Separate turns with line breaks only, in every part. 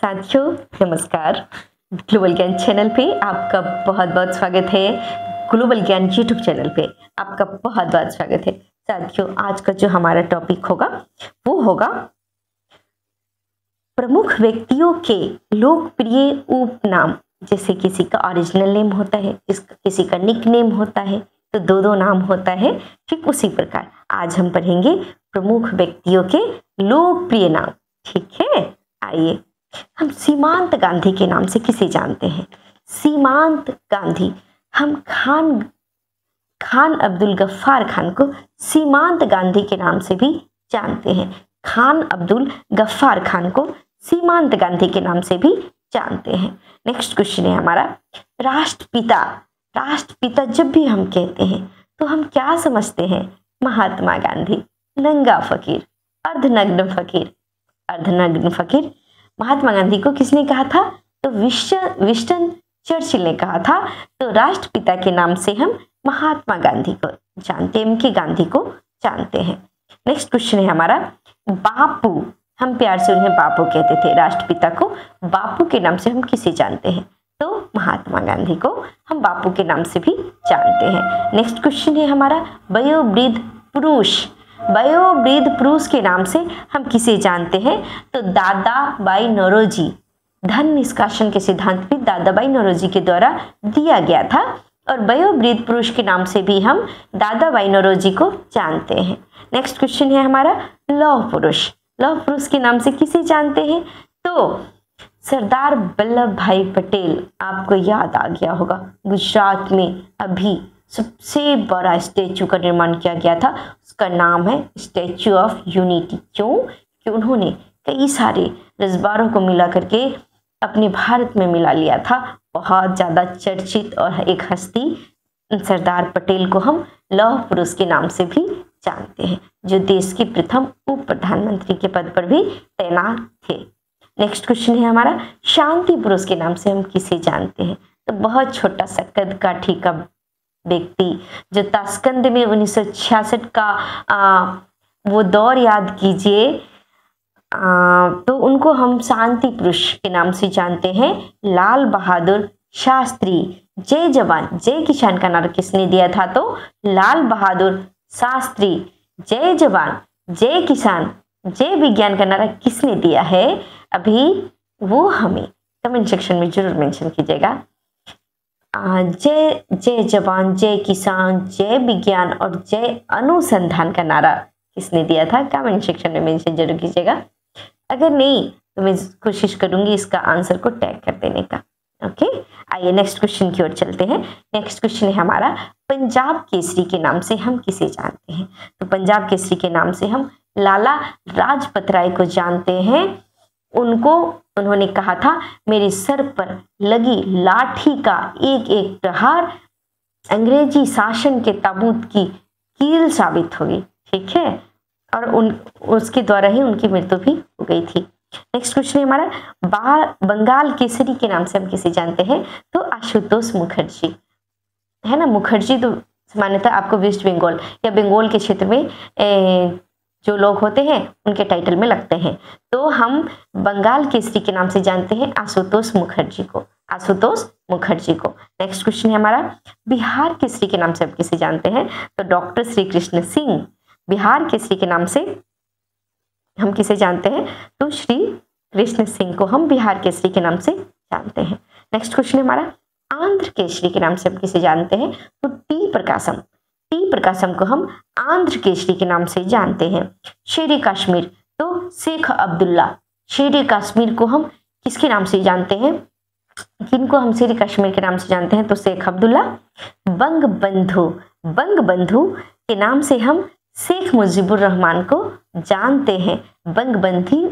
साथियों नमस्कार। ग्लोबल ज्ञान चैनल पे आपका बहुत बहुत स्वागत है। ग्लोबल ज्ञान यूट्यूब चैनल पे आपका बहुत बहुत स्वागत है। साथियों आज का जो हमारा टॉपिक होगा वो होगा प्रमुख व्यक्तियों के लोकप्रिय उपनाम। जैसे किसी का ओरिजिनल नेम होता है, किसी का निक नेम होता है, तो दो दो नाम होता है। ठीक उसी प्रकार आज हम पढ़ेंगे प्रमुख व्यक्तियों के लोकप्रिय नाम। ठीक है, आइए हम सीमांत गांधी के नाम से किसे जानते हैं? सीमांत गांधी। हम खान अब्दुल गफ्फार खान को सीमांत गांधी के नाम से भी जानते हैं। खान अब्दुल गफ्फार खान को सीमांत गांधी के नाम से भी जानते हैं। नेक्स्ट क्वेश्चन है हमारा राष्ट्रपिता। राष्ट्रपिता जब भी हम कहते हैं तो हम क्या समझते हैं? महात्मा गांधी, नंगा फकीर, अर्धनग्न फकीर। अर्धनग्न फकीर महात्मा गांधी को किसने कहा था? तो विंस्टन चर्चिल ने कहा था। तो राष्ट्रपिता के नाम से हम महात्मा गांधी को जानते हैं, उनके गांधी को जानते हैं। नेक्स्ट क्वेश्चन है हमारा बापू। हम प्यार से उन्हें बापू कहते थे, राष्ट्रपिता को बापू के नाम से हम किसे जानते हैं? तो महात्मा गांधी को हम बापू के नाम से भी जानते हैं। नेक्स्ट क्वेश्चन है हमारा वयोवृद्ध पुरुष। वयोवृद्ध पुरुष के नाम से हम किसे जानते हैं? तो दादा भाई नौरोजी। धन निष्कासन के सिद्धांत भी दादा भाई नौरोजी के द्वारा दिया गया था और वयोवृद्ध पुरुष के नाम से भी हम दादा भाई नौरोजी को जानते हैं। नेक्स्ट क्वेश्चन है हमारा लौह पुरुष। लौह पुरुष के नाम से किसे जानते हैं? तो सरदार वल्लभ भाई पटेल। आपको याद आ गया होगा गुजरात में अभी सबसे बड़ा स्टैचू का निर्माण किया गया था, उसका नाम है स्टैचू ऑफ यूनिटी। क्यों? कि उन्होंने कई सारे रजबारों को मिला करके अपने भारत में मिला लिया था। बहुत ज़्यादा चर्चित और एक हस्ती सरदार पटेल को हम लौह पुरुष के नाम से भी जानते हैं, जो देश के प्रथम उप प्रधानमंत्री के पद पर भी तैनात थे। नेक्स्ट क्वेश्चन है हमारा शांति पुरुष के नाम से हम किसे जानते हैं? तो बहुत छोटा सा कद काठी का व्यक्ति जो ताशकंद में 1966 का वो दौर याद कीजिए, तो उनको हम शांति पुरुष के नाम से जानते हैं। लाल बहादुर शास्त्री। जय जवान जय किसान का नारा किसने दिया था? तो लाल बहादुर शास्त्री। जय जवान जय किसान जय विज्ञान का नारा किसने दिया है? अभी वो हमें कमेंट सेक्शन में जरूर मेंशन कीजिएगा। जय जय जवान जय किसान जय विज्ञान और जय अनुसंधान का नारा किसने दिया था? कमेंट सेक्शन में मेंशन जरूर कीजिएगा। अगर नहीं तो मैं कोशिश करूंगी इसका आंसर को टैग कर देने का। ओके, आइए नेक्स्ट क्वेश्चन की ओर चलते हैं। नेक्स्ट क्वेश्चन है हमारा पंजाब केसरी के नाम से हम किसे जानते हैं? तो पंजाब केसरी के नाम से हम लाला लाजपत राय को जानते हैं। उन्होंने कहा था मेरे सर पर लगी लाठी का एक एक प्रहार अंग्रेजी शासन के ताबूत की कील साबित होगी। ठीक है, और उसके द्वारा ही उनकी मृत्यु भी हो गई थी। नेक्स्ट क्वेश्चन है हमारा बंगाल केसरी के नाम से हम किसे जानते हैं? तो आशुतोष मुखर्जी है ना। मुखर्जी तो सामान्यतः आपको वेस्ट बंगाल या बंगाल के क्षेत्र में जो लोग होते हैं उनके टाइटल में लगते हैं। तो हम बंगाल केसरी के नाम से जानते हैं आशुतोष मुखर्जी को। आशुतोष मुखर्जी को। नेक्स्ट क्वेश्चन है हमारा बिहार केसरी के नाम से हम किसे जानते हैं? तो डॉक्टर श्री कृष्ण सिंह। बिहार केसरी के नाम से हम किसे जानते हैं? तो श्री कृष्ण सिंह को हम बिहार केसरी के नाम से जानते हैं। नेक्स्ट क्वेश्चन है हमारा आंध्र केसरी के नाम से हम किसे जानते हैं? तो टी प्रकाशम। टी प्रकाशम को हम आंध्र केसरी के नाम से जानते हैं। शेर कश्मीर तो शेख अब्दुल्ला। शेर कश्मीर को हम किसके नाम से जानते हैं? किनको हम शेर कश्मीर के नाम से जानते हैं? तो शेख अब्दुल्ला। बंग बंधु के नाम से हम शेख मुजीबुर रहमान को जानते हैं। बंग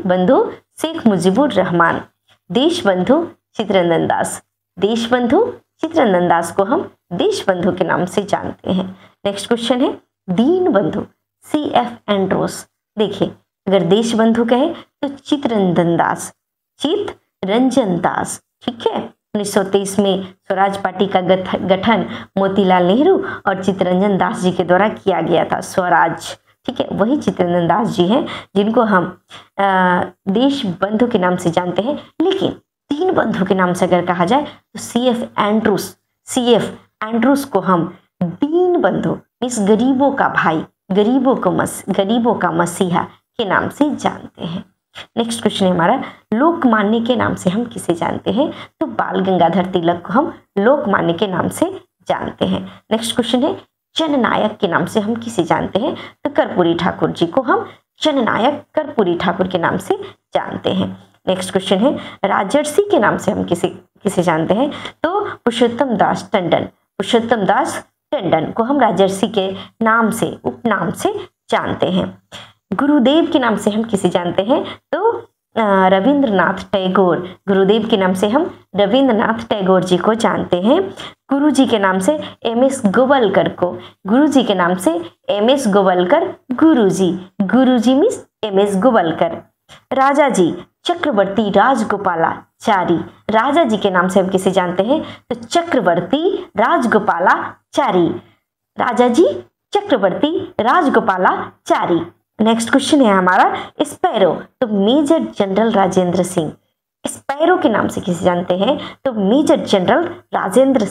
बंधु शेख मुजीबुर रहमान। देशबंधु चित्तरंजन दास। देशबंधु चित्तरंजन दास को हम देशबंधु के नाम से जानते हैं। नेक्स्ट क्वेश्चन है दीन बंधु। CF Andros. देखिए अगर देशबंधु कहे तो चित्तरंजन दास। ठीक है, 1923 में स्वराज पार्टी का गठन मोतीलाल नेहरू और चित्तरंजन दास जी के द्वारा किया गया था। स्वराज, ठीक है, वही चित्तरंजन दास जी हैं जिनको हम देश बंधु के नाम से जानते हैं। लेकिन दीन बंधु के नाम से अगर कहा जाए तो सीएफ एंड्रूस को हम दीन बंधु, इस गरीबों का भाई, गरीबों का मसीहा के नाम से जानते हैं। नेक्स्ट क्वेश्चन है हमारा, लोकमान्य के नाम से हम किसे जानते हैं? तो बाल गंगाधर तिलक को हम लोकमान्य के नाम से जानते हैं। नेक्स्ट क्वेश्चन है, जननायक के नाम से हम किसे जानते हैं? तो कर्पूरी ठाकुर जी को हम जननायक कर्पूरी ठाकुर के नाम से जानते हैं। नेक्स्ट क्वेश्चन है, राजर्षि के नाम से हम किसे जानते हैं? तो पुरुषोत्तम दास टंडन को हम राजर्षि के नाम से, उपनाम से जानते हैं। गुरुदेव के नाम से हम किसे जानते हैं? तो रविंद्रनाथ टैगोर, गुरुदेव के नाम से हम रविंद्रनाथ टैगोर जी को जानते हैं। गुरु जी के नाम से एमएस गोवलकर को, गुरु जी के नाम से MS Golwalkar Guruji means MS Golwalkar. Raja ji Chakravarti Rajagopalachari, Raja ji के नाम से हम किसे जानते हैं? तो चक्रवर्ती राजगोपालाचारी, राजा जी चक्रवर्ती राजगोपालाचारी। नेक्स्ट क्वेश्चन है हमारा, स्पैरो, तो major general Rajendra Singh, sparrow के नाम से किसे जानते हैं? तो मेजर जनरल राजेंद्र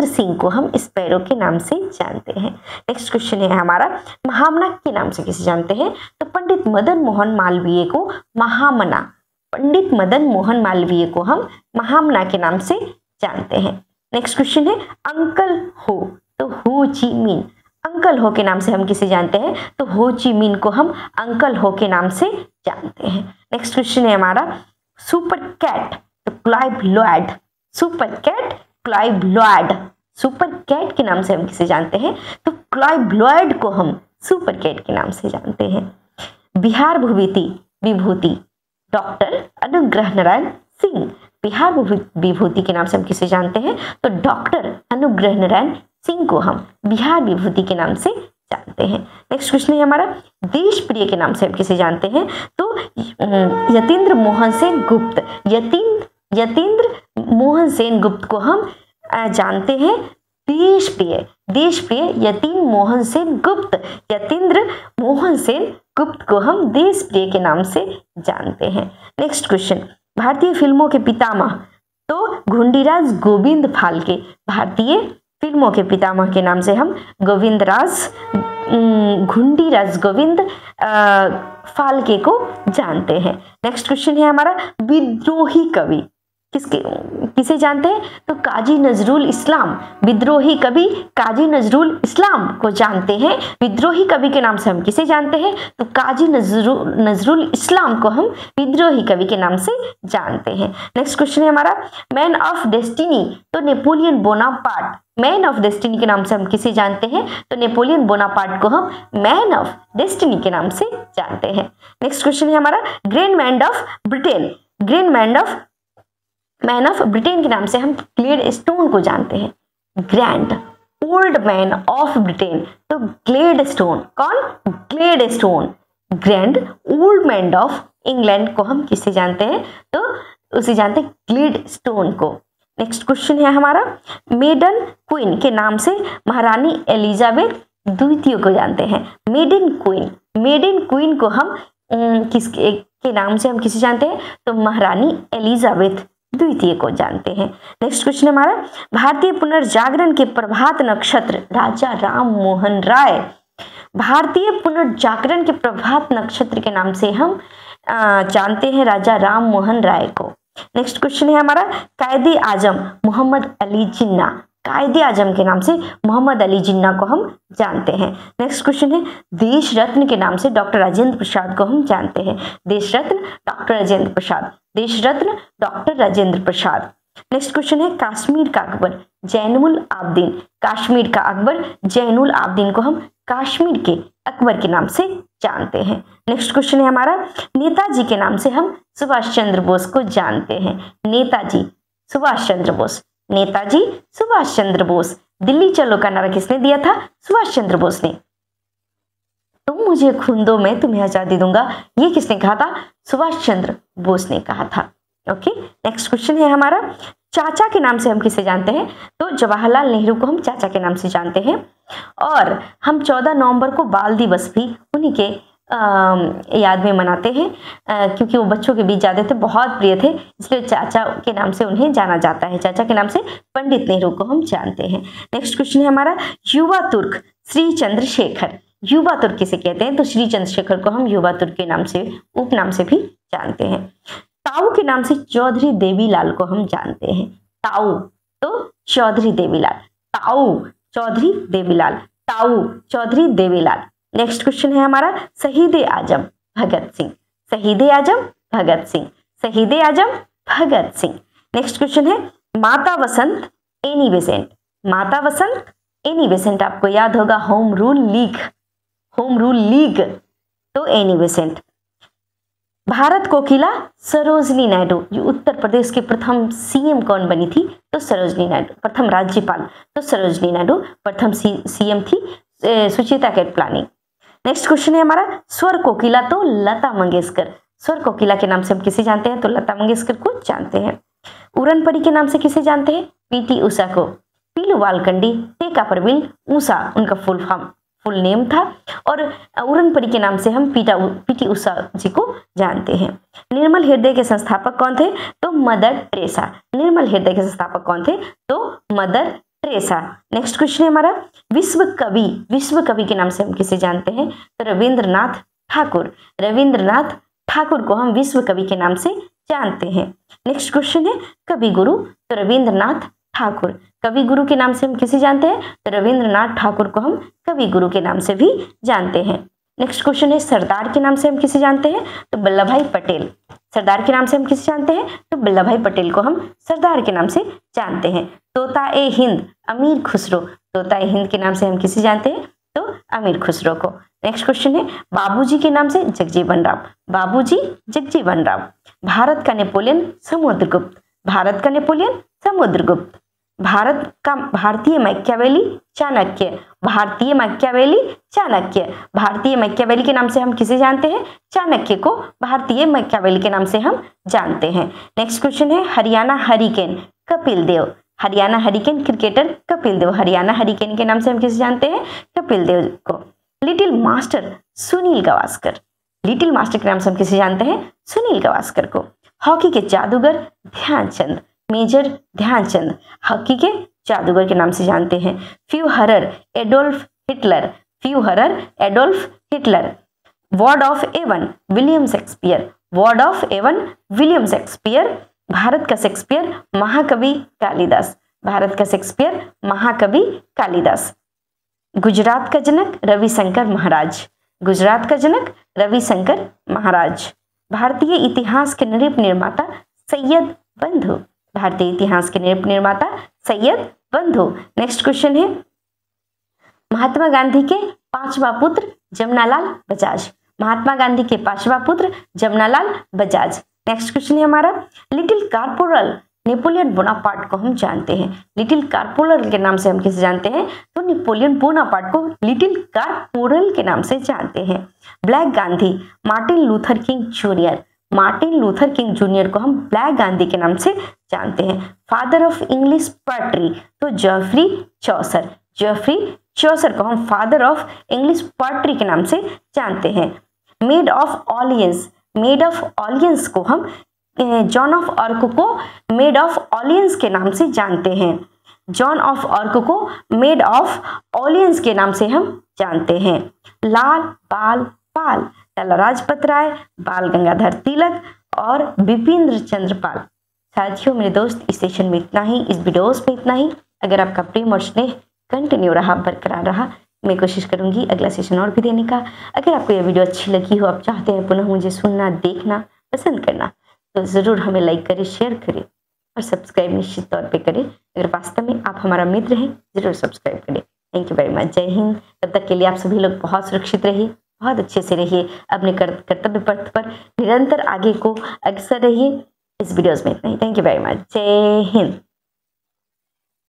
सिंह को हम स्पैरो के नाम से जानते हैं। नेक्स्ट क्वेश्चन है हमारा, महामना के नाम से किसे जानते हैं? तो पंडित मदन मोहन मालवीय को हम महामना के नाम से जानते हैं। नेक्स्ट क्वेश्चन है, अंकल हो, तो हो ची मिन, अंकल हो के नाम से हम किसे जानते हैं? तो हो ची मिन को हम अंकल हो के नाम से जानते हैं। नेक्स्ट क्वेश्चन है हमारा, सुपर कैट, तो क्लाइव लॉयड के नाम से हम किसे जानते हैं? तो क्लाइव लॉयड को हम सुपर कैट के नाम से जानते हैं। बिहार विभूति डॉक्टर अनुग्रह नारायण सिंह, बिहार विभूति के नाम से हम किसे जानते हैं? तो डॉक्टर अनुग्रह नारायण सिंह को हम बिहार विभूति के नाम से जानते हैं। नेक्स्ट क्वेश्चन है हमारा, देश प्रिय के नाम से हम किसे जानते हैं? तो यतीन्द्र मोहन सेन गुप्त को हम जानते हैं देश प्रिय यतीन्द्र मोहन सेन गुप्त को हम देश प्रिय के नाम से जानते हैं। नेक्स्ट क्वेश्चन, भारतीय फिल्मों के पितामह, तो घुंडीराज गोविंद फाल्के, भारतीय फिल्मों के पितामह के नाम से हम घुंडीराज गोविंद फाल्के को जानते हैं। नेक्स्ट क्वेश्चन है हमारा, विद्रोही कवि किसे जानते हैं? तो काजी नजरुल इस्लाम, विद्रोही कवि काजी नजरुल इस्लाम को जानते हैं। विद्रोही कवि के नाम से हम किसे जानते हैं? तो काजी नजरुल इस्लाम को हम विद्रोही कवि के नाम से जानते हैं। नेक्स्ट क्वेश्चन है हमारा, मैन ऑफ डेस्टिनी, तो Napoleon Bonaparte, man of destiny के नाम से हम किसे जानते हैं? तो नेपोलियन बोनापार्ट को हम मैन ऑफ डेस्टिनी के नाम से जानते हैं। नेक्स्ट क्वेश्चन है हमारा, मैन ऑफ ब्रिटेन के नाम से हम ग्लेडस्टोन को जानते हैं। Grand old man of Britain, तो ग्लेडस्टोन, कौन? Gladstone. Grand old man of England को हम किसे जानते हैं? तो उसे जानते हैं ग्लेडस्टोन को। नेक्स्ट क्वेश्चन है हमारा, मेडन क्वीन के नाम से महारानी एलिजाबेथ द्वितीय को जानते हैं। मेडन क्वीन को हम किसके नाम से हम किसे जानते हैं? तो महारानी एलिजाबेथ द्वितीय को जानते हैं। नेक्स्ट क्वेश्चन हमारा, भारतीय पुनर्जागरण के प्रभात नक्षत्र राजा राम मोहन राय, भारतीय पुनर्जागरण के प्रभात नक्षत्र के नाम से हम जानते हैं राजा राम मोहन राय को। नेक्स्ट क्वेश्चन है हमारा, कायदे आजम मोहम्मद अली जिन्ना, कायदे आजम के नाम से मोहम्मद अली जिन्ना को हम जानते हैं। नेक्स्ट क्वेश्चन है, देश रत्न के नाम से डॉक्टर राजेंद्र प्रसाद को हम जानते हैं। देश रत्न doctor Rajendra Prasad. Next question है, कश्मीर का अकबर जैनुल आबदीन को हम कश्मीर के अकबर के नाम से जानते हैं। नेक्स्ट क्वेश्चन है हमारा, नेताजी के नाम से हम सुभाष चंद्र बोस को जानते हैं। नेताजी सुभाष चंद्र बोस। दिल्ली चलो का नारा किसने दिया था? सुभाष चंद्र बोस ने। तुम मुझे खून दो मैं तुम्हें आजादी दूंगा, ये किसने कहा था? सुभाष चंद्र बोस ने कहा था। ओके, नेक्स्ट क्वेश्चन है हमारा, चाचा के नाम से हम किसे जानते हैं? तो जवाहरलाल नेहरू को हम चाचा के नाम से जानते हैं। और हम 14 नवंबर को बाल दिवस भी उन्हीं के याद में मनाते हैं, क्योंकि वो बच्चों के बीच जाते थे, बहुत प्रिय थे, इसलिए चाचा के नाम से उन्हें जाना जाता है। चाचा के नाम से पंडित नेहरू को हम जानते हैं। नेक्स्ट क्वेश्चन है हमारा, युवा तुर्क श्री चंद्रशेखर, युवा तुर्क किसे कहते हैं? तो श्री चंद्रशेखर को हम युवा तुर्क के नाम से, उपनाम से भी जानते हैं। ताऊ के नाम से चौधरी देवीलाल को हम जानते हैं। ताऊ तो चौधरी देवीलाल, ताऊ चौधरी देवीलाल, ताऊ चौधरी देवीलाल। नेक्स्ट क्वेश्चन है हमारा, शहीद आजम भगत सिंह, शहीद आजम भगत सिंह, शहीद आजम भगत सिंह। नेक्स्ट क्वेश्चन है, माता वसंत एनी बेसेंट, माता वसंत एनी बेसेंट आपको याद होगा, home rule league, home rule league तो एनी बेसेंट। भारत कोकिला सरोजनी नायडू, ये उत्तर प्रदेश के प्रथम सीएम कौन बनी थी? तो सरोजनी नायडू। प्रथम राज्यपाल तो सरोजनी नायडू, प्रथम सीएम थी सुचिता कृपलानी। नेक्स्ट क्वेश्चन है हमारा, स्वर कोकिला तो लता मंगेशकर, स्वर कोकिला के नाम से हम किसे जानते हैं? तो लता मंगेशकर को जानते हैं। उड़न परी के नाम से किसे जानते हैं? पीटी उषा को। पीलू वालकंडी, टेका परवीन, उषा उनका फुल नेम था, और उड़न परी के नाम से हम पीटी उषा जी को जानते हैं। निर्मल हृदय के संस्थापक कौन थे? तो मदर टेरेसा, निर्मल हृदय के संस्थापक कौन थे? तो मदर टेरेसा। नेक्स्ट क्वेश्चन है हमारा, विश्व कवि के नाम से हम किसे जानते हैं? तो रविंद्रनाथ ठाकुर, रविंद्रनाथ ठाकुर को हम विश्व कवि के नाम से जानते हैं। नेक्स्ट क्वेश्चन है, कवि गुरु, तो रविंद्रनाथ ठाकुर, कवि गुरु के नाम से हम किसे जानते हैं? तो रविंद्रनाथ ठाकुर को हम कवि गुरु के नाम से भी जानते हैं। नेक्स्ट क्वेश्चन है, सरदार के नाम से हम किसे जानते हैं? तो वल्लभ भाई पटेल, सरदार के नाम से हम किसे जानते हैं? तो वल्लभ भाई पटेल को हम सरदार के नाम से जानते हैं। तोता ए हिंद अमीर खुसरो, तोता ए हिंद के नाम से हम किसे जानते हैं? तो अमीर खुसरो को। नेक्स्ट क्वेश्चन है, बाबूजी के नाम से जगजीवन राम, बाबूजी जगजीवन राम। भारत का नेपोलियन समुद्रगुप्त, भारत का नेपोलियन समुद्रगुप्त। भारत का भारतीय मैकियावेली चाणक्य, भारतीय मैकियावेली चाणक्य, भारतीय मैकियावेली के नाम से हम किसे जानते हैं? चाणक्य को भारतीय मैकियावेली के नाम से हम जानते हैं। नेक्स्ट क्वेश्चन है, Haryana hurricane Kapil Dev, Haryana hurricane cricketer Kapil Dev, Haryana hurricane के नाम से हम किसे जानते हैं? कपिल देव को। Little master Sunil Gavaskar, little master के नाम से हम किसे जानते हैं? सुनील गावस्कर को। हॉकी के जादूगर ध्यानचंद, मेजर ध्यानचंद हॉकी के जादूगर के नाम से जानते हैं। Fuhrer Adolf Hitler, fuhrer Adolf Hitler. Bard of Avon William Shakespeare, Bard of Avon William Shakespeare. Bharat का शेक्सपियर महाकवि कालिदास, भारत का शेक्सपियर महाकवि कालिदास। गुजरात का जनक रविशंकर महाराज, गुजरात का जनक रविशंकर महाराज। भारतीय इतिहास के निर्माता सैयद बंधु, भारतीय इतिहास के निर्माता सैयद बंधु। नेक्स्ट क्वेश्चन है, महात्मा गांधी के पांचवा पुत्र जमनालाल बजाज, महात्मा गांधी के पांचवा पुत्र जमनालाल बजाज। नेक्स्ट क्वेश्चन है हमारा, लिटिल कारपोरल नेपोलियन बोनापार्ट को हम जानते हैं, लिटिल कारपोरल के नाम से हम किसे जानते हैं? तो नेपोलियन बोनापार्ट को लिटिल कारपोरल के नाम से जानते हैं। Black Gandhi Martin Luther king junior, Martin Luther king junior को हम ब्लैक गांधी के नाम से जानते हैं। फादर ऑफ इंग्लिश पोएट्री तो जेफरी चौसर, जेफरी चौसर को हम फादर ऑफ इंग्लिश पोएट्री के नाम से जानते हैं। Made of Orleans, made of Orleans को हम जॉन ऑफ आर्क को मेड ऑफ ऑलियंस के नाम से जानते हैं, जॉन ऑफ आर्क को मेड ऑफ ऑलियंस के नाम से हम जानते हैं। लाल बाल पाल, लाला लाजपत राय, बाल गंगाधर तिलक और बिपिन चंद्र पाल। साथियों मेरे दोस्त, इस सेशन में इतना ही, इस वीडियोस में इतना ही। अगर आपका प्रेम और स्नेह कंटिन्यू रहा, बरकरार रहा, मैं कोशिश करूंगी अगला सेशन और भी देने का। अगर आपको यह वीडियो अच्छी लगी हो, आप चाहते हैं पुनः मुझे सुनना, देखना, पसंद करना, तो ज़रूर हमें लाइक करें, शेयर करें और सब्सक्राइब निश्चित तौर पे करें। अगर वास्तव में आप हमारा मित्र हैं, ज़रूर सब्सक्राइब करें। Thank you very much. जय हिंद। तब तक के लिए आप सभी लोग बहुत सुरक्षित रहिए, बहुत अच्छे से रहिए, अपने कर्तव्य पथ पर निरंतर आगे को अग्रसर रहिए। इस वीडियोज़ में इतना ही। Thank you very much. जय हिंद।